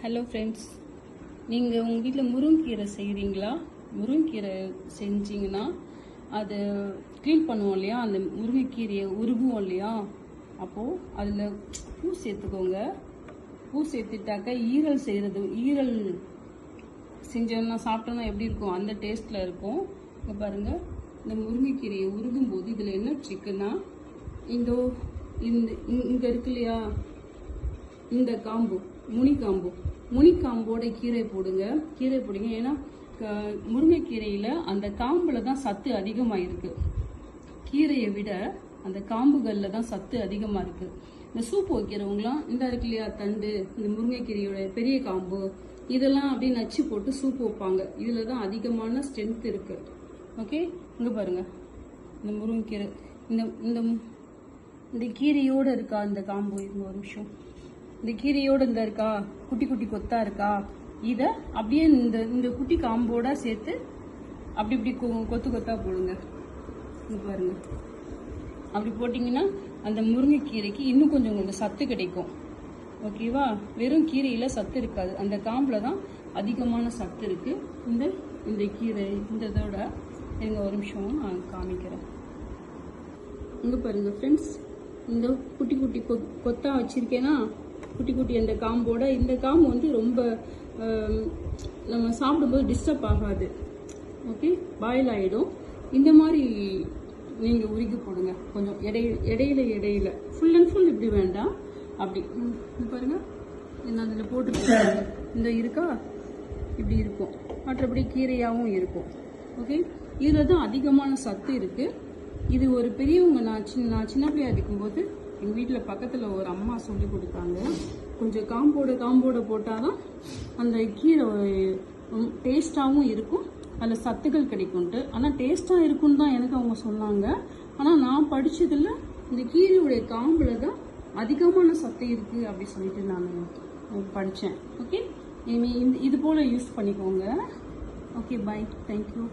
Hello friends, நீங்கள் உங்கள் வீட்டில் முருங்கீரை செய்கிறீங்களா? முருங்கீரை செஞ்சிங்கன்னா அதை க்ளீன் பண்ணுவோம் இல்லையா, அந்த முருங்கைக்கீரையை உருகுவோம் இல்லையா, அப்போது அதில் பூ சேர்த்துக்கோங்க. பூ சேர்த்துட்டாக்க ஈரல் செஞ்சோன்னா சாப்பிட்டோன்னா எப்படி இருக்கும், அந்த டேஸ்ட்டில் இருக்கும். இங்கே பாருங்கள், இந்த முருங்கைக்கீரையை உருகும் போது இதில் என்ன ட்ரிக்குன்னா, இந்த இங்கே இருக்கு இல்லையா, இந்த காம்பு முனிக்காம்போட கீரை போடுங்க. ஏன்னா முருங்கைக்கீரையில் அந்த காம்பில் தான் சத்து அதிகமாக இருக்குது. கீரையை விட அந்த காம்புகளில் தான் சத்து அதிகமாக இருக்குது. இந்த சூப்பு வைக்கிறவங்களாம் இந்த இருக்கு இல்லையா தண்டு, இந்த முருங்கைக்கீரையோட பெரிய காம்பு, இதெல்லாம் அப்படியே நச்சு போட்டு சூப்பு வைப்பாங்க. இதில் தான் அதிகமான ஸ்ட்ரென்த் இருக்குது. ஓகே, இங்கே பாருங்கள், இந்த முருங்கைக்கீரை இந்த கீரையோடு இருக்கா இந்த காம்பு. இந்த ஒரு விஷயம், இந்த கீரையோடு இருக்கா, குட்டி குட்டி கொத்தா இருக்கா, இதை அப்படியே இந்த குட்டி காம்போட சேர்த்து அப்படி கொத்து கொத்தா போடுங்க. பாருங்க, அப்படி போட்டிங்கன்னா அந்த முருங்கைக்கீரைக்கு இன்னும் கொஞ்சம் சத்து கிடைக்கும். ஓகேவா? வெறும் கீரையில் சத்து இருக்காது, அந்த காம்பில் தான் அதிகமான சத்து இருக்குது. இந்த கீரை இதோட எங்க ஒரு நிமிஷம் நான் காமிக்கிறேன். இங்கே பாருங்க ஃப்ரெண்ட்ஸ், இந்த குட்டி குட்டி கொத்தா வச்சுருக்கேன்னா, குட்டி அந்த காம்போட, இந்த காம்பு ரொம்ப நம்ம சாப்பிடும்போது டிஸ்டர்ப் ஆகாது. ஓகே, பாயில் ஆகிடும். இந்த மாதிரி நீங்கள் உருகி போடுங்க. கொஞ்சம் இடையில ஃபுல் அண்ட் ஃபுல் இப்படி வேண்டாம், அப்படி பாருங்க. என்ன அதில் போட்டுருக்கேன், இந்த இருக்கா, இப்படி இருக்கும். மற்றபடி கீரையாகவும் இருக்கும். ஓகே, இதில் தான் அதிகமான சத்து இருக்குது. இது ஒரு பெரியவங்க, நான் சின்ன பிள்ளையா இருக்கும்போது எங்கள் வீட்டில் பக்கத்தில் ஒரு அம்மா சொல்லி கொடுத்தாங்க. கொஞ்சம் காம்போட போட்டால் தான் அந்த கீரை டேஸ்ட்டாகவும் இருக்கும், அதில் சத்துக்கள் கிடைக்கும்ட்டு. ஆனால் டேஸ்ட்டாக இருக்குன்னு தான் எனக்கு அவங்க சொன்னாங்க. ஆனால் நான் படித்ததில் இந்த கீரையுடைய காம்பில் தான் அதிகமான சத்து இருக்குது அப்படி சொல்லிட்டு நான் படித்தேன். ஓகே, இது போல் யூஸ் பண்ணிக்கோங்க. Okay, bye, thank you.